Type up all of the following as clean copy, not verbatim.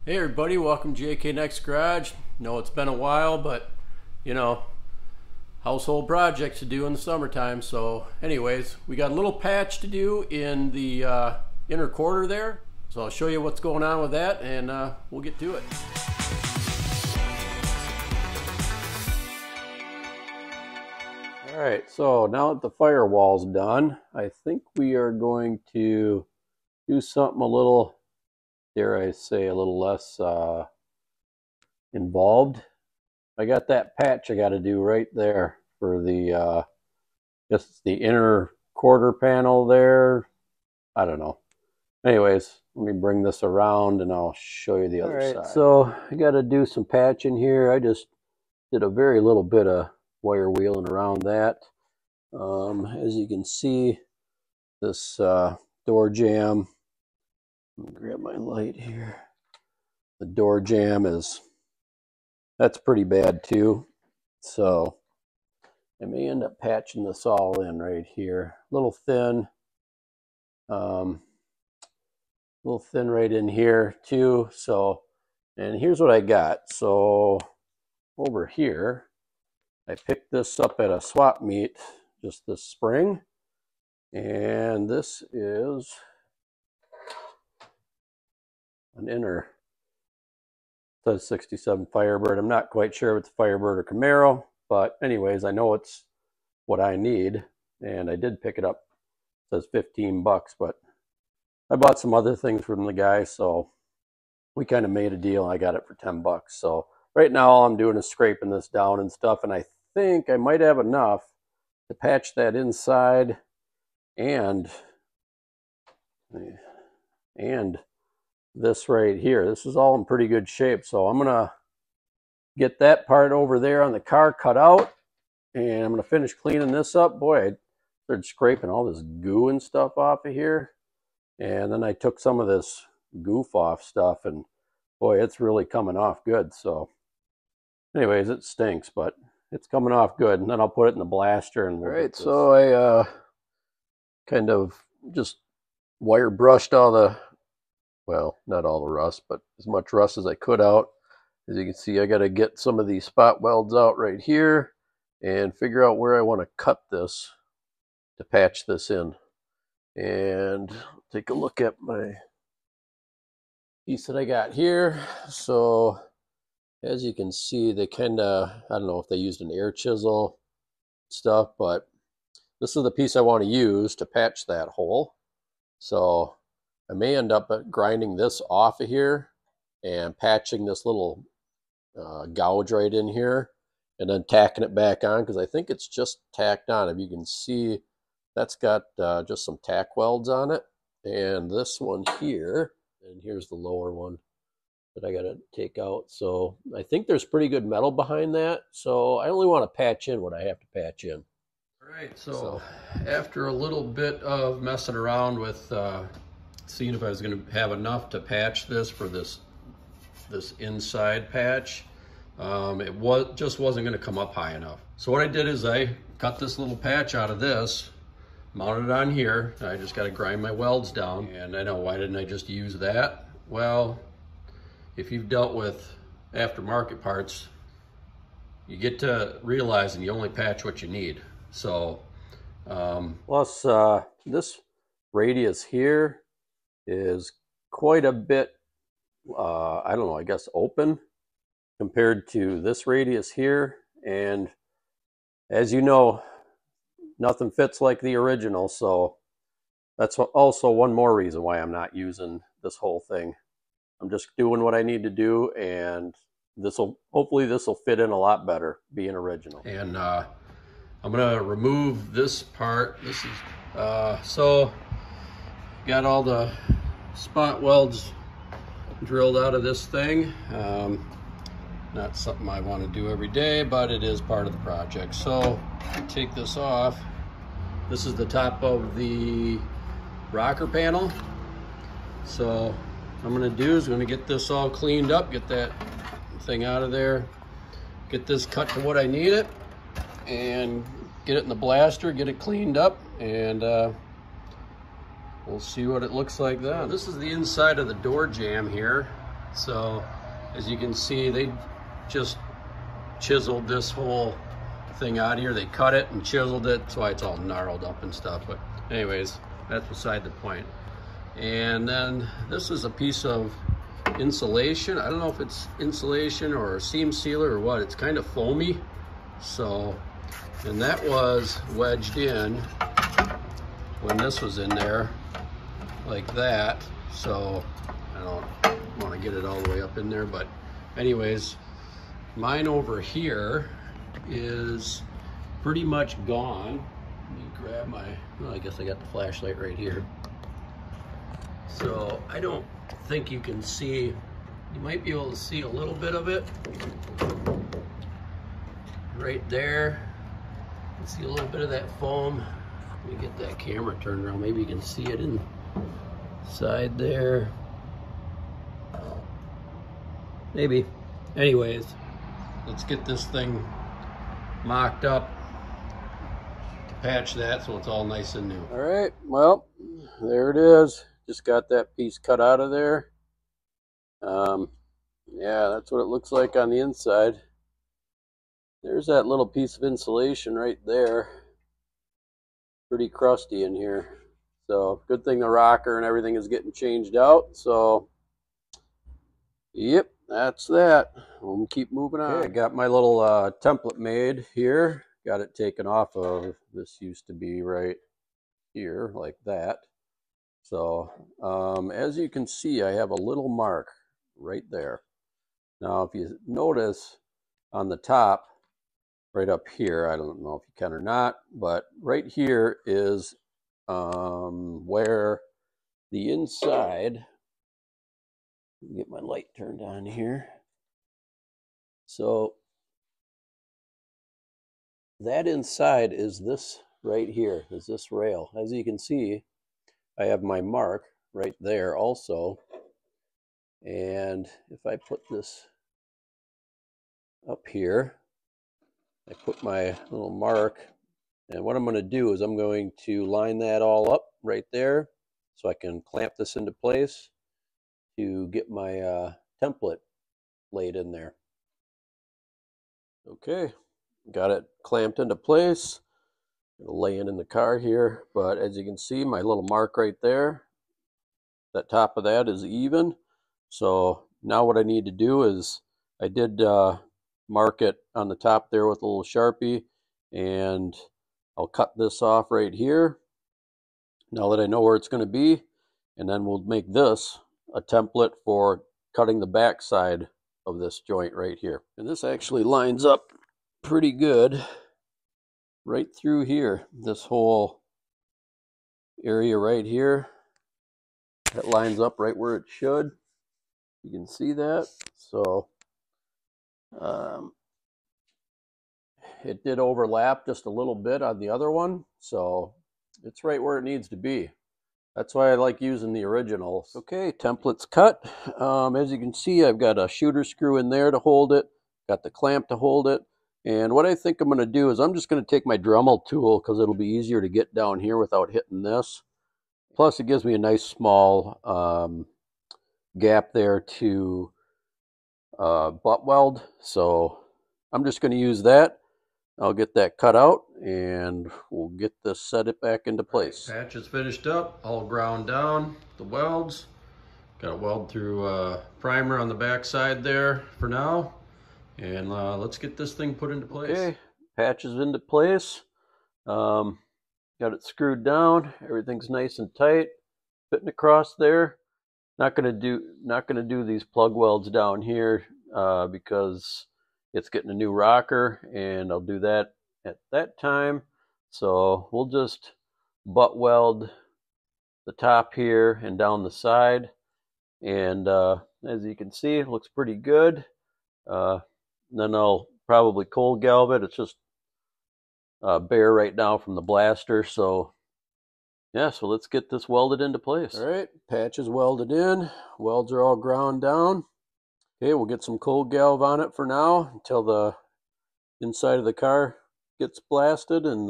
Hey everybody, welcome to JK Next Garage. No, it's been a while, but you know, household projects to do in the summertime. So anyways, we got a little patch to do in the inner quarter there. So I'll show you what's going on with that, and we'll get to it. All right, so now that the firewall's done, I think we are going to do something a little, dare I say, a little less involved. I got that patch I got to do right there for the just the inner quarter panel there. I don't know. Anyways, let me bring this around and I'll show you the other side. So I got to do some patching here. I just did a very little bit of wire wheeling around that. As you can see, this door jamb. Let me grab my light here. The door jamb that's pretty bad too. So I may end up patching this all in right here. A little thin right in here too. So, and here's what I got. So over here, I picked this up at a swap meet just this spring. And this is an inner, it says 67 Firebird. I'm not quite sure if it's Firebird or Camaro, but anyways, I know it's what I need, and I did pick it up. It says 15 bucks, but I bought some other things from the guy, so we kind of made a deal. I got it for 10 bucks. So right now all I'm doing is scraping this down and stuff, and I think I might have enough to patch that inside and this right here. This is all in pretty good shape, so I'm gonna get that part over there on the car cut out, and I'm gonna finish cleaning this up. Boy, I started scraping all this goo and stuff off of here, and then I took some of this goof off stuff, and boy, it's really coming off good. So anyways, it stinks, but it's coming off good, and then I'll put it in the blaster. And all right, so I kind of just wire brushed all the, well, not all the rust, but as much rust as I could out. As you can see, I got to get some of these spot welds out right here and figure out where I want to cut this to patch this in. And take a look at my piece that I got here. So as you can see, they kind of, I don't know if they used an air chisel stuff, but this is the piece I want to use to patch that hole. So I may end up grinding this off of here and patching this little gouge right in here and then tacking it back on, because I think it's just tacked on. If you can see, that's got just some tack welds on it. And this one here, and here's the lower one that I got to take out. So I think there's pretty good metal behind that. So I only want to patch in what I have to patch in. All right, so after a little bit of messing around with seeing if I was going to have enough to patch this for this inside patch, it just wasn't going to come up high enough. So what I did is I cut this little patch out of this, mounted it on here. I just got to grind my welds down. And I know, why didn't I just use that? Well, if you've dealt with aftermarket parts, you get to realizing you only patch what you need. So plus this radius here is quite a bit, I don't know, I guess open compared to this radius here. And as you know, nothing fits like the original. So that's also one more reason why I'm not using this whole thing. I'm just doing what I need to do, and hopefully this will fit in a lot better being original. And I'm gonna remove this part. This is so got all the spot welds drilled out of this thing. Not something I want to do every day, but it is part of the project. So take this off. This is the top of the rocker panel. So what I'm gonna do is I'm gonna get this all cleaned up, get that thing out of there, get this cut to what I need it, and get it in the blaster, get it cleaned up, and we'll see what it looks like then. This is the inside of the door jamb here. So as you can see, they just chiseled this whole thing out here. They cut it and chiseled it. That's why it's all gnarled up and stuff. But anyways, that's beside the point. And then this is a piece of insulation. I don't know if it's insulation or a seam sealer or what. It's kind of foamy. So, and that was wedged in when this was in there like that. So I don't want to get it all the way up in there, but anyways, mine over here is pretty much gone. Let me grab my, well, I guess I got the flashlight right here. So I don't think you can see, you might be able to see a little bit of it right there. You can see a little bit of that foam. Let me get that camera turned around. Maybe you can see it inside there. Maybe. Anyways, let's get this thing mocked up to patch that so it's all nice and new. All right, well, there it is. Just got that piece cut out of there. Yeah, that's what it looks like on the inside. There's that little piece of insulation right there. Pretty crusty in here. So good thing the rocker and everything is getting changed out. So yep, that's that. We'll keep moving on. Okay, I got my little template made here. Got it taken off of, this used to be right here like that. So as you can see, I have a little mark right there. Now if you notice on the top, right up here, I don't know if you can or not, but right here is where the inside, get my light turned on here. So that inside is this right here, is this rail. As you can see, I have my mark right there also. And if I put this up here, I put my little mark, and what I'm going to do is I'm going to line that all up right there so I can clamp this into place to get my template laid in there. Okay, got it clamped into place. Laying in the car here, but as you can see, my little mark right there, that top of that is even. So now what I need to do is, I did mark it on the top there with a little Sharpie, and I'll cut this off right here now that I know where it's going to be, and then we'll make this a template for cutting the back side of this joint right here. And this actually lines up pretty good right through here. This whole area right here, that lines up right where it should. You can see that. So it did overlap just a little bit on the other one, so it's right where it needs to be. That's why I like using the originals. Okay, template's cut. As you can see, I've got a shooter screw in there to hold it, got the clamp to hold it, and what I think I'm going to do is I'm just going to take my Dremel tool, because it'll be easier to get down here without hitting this. Plus it gives me a nice small gap there to butt weld, so I'm just going to use that. I'll get that cut out and we'll get this set it back into place. Right, patch is finished up, all ground down, the welds. Got a weld through primer on the back side there for now. And let's get this thing put into place. Okay, patch is into place. Got it screwed down. Everything's nice and tight, fitting across there. Not gonna do these plug welds down here because it's getting a new rocker, and I'll do that at that time. So we'll just butt weld the top here and down the side, and as you can see, it looks pretty good. Then I'll probably cold galv it. It's just bare right now from the blaster. So yeah, so let's get this welded into place. All right, patch is welded in. Welds are all ground down. Okay, we'll get some cold galv on it for now until the inside of the car gets blasted, and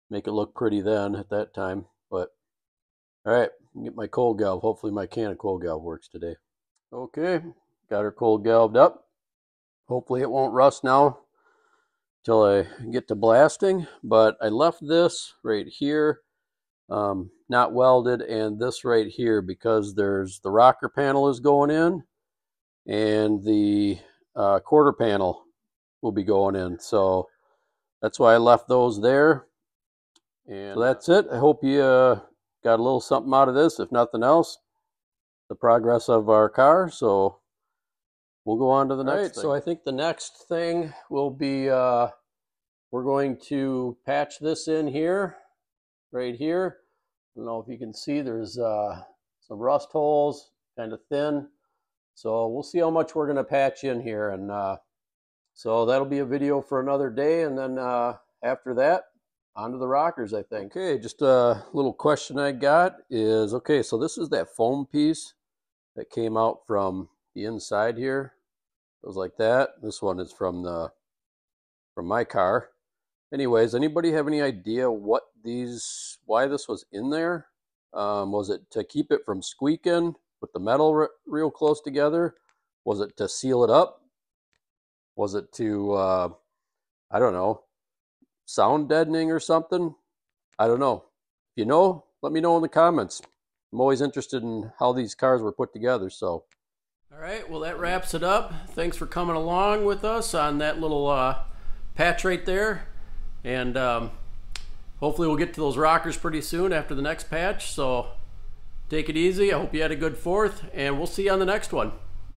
make it look pretty then at that time. But all right, get my cold galv. Hopefully my can of cold galv works today. Okay, got her cold galved up. Hopefully it won't rust now till I get to blasting, but I left this right here not welded, and this right here because there's the rocker panel is going in and the quarter panel will be going in, so that's why I left those there. And so that's it. I hope you got a little something out of this, if nothing else, the progress of our car. So we'll go on to the next thing. So I think the next thing will be we're going to patch this in here, right here. I don't know if you can see there's some rust holes, kind of thin. So we'll see how much we're going to patch in here. And so that'll be a video for another day. And then after that, onto the rockers, I think. Okay, just a little question I got is, okay, so this is that foam piece that came out from the inside here. It was like that. This one is from my car. Anyways, anybody have any idea why this was in there? Was it to keep it from squeaking with the metal real close together? Was it to seal it up? Was it to, I don't know, sound deadening or something? I don't know. If you know, let me know in the comments. I'm always interested in how these cars were put together. So, all right, well, that wraps it up. Thanks for coming along with us on that little patch right there. And hopefully we'll get to those rockers pretty soon after the next patch. So take it easy. I hope you had a good 4th, and we'll see you on the next one.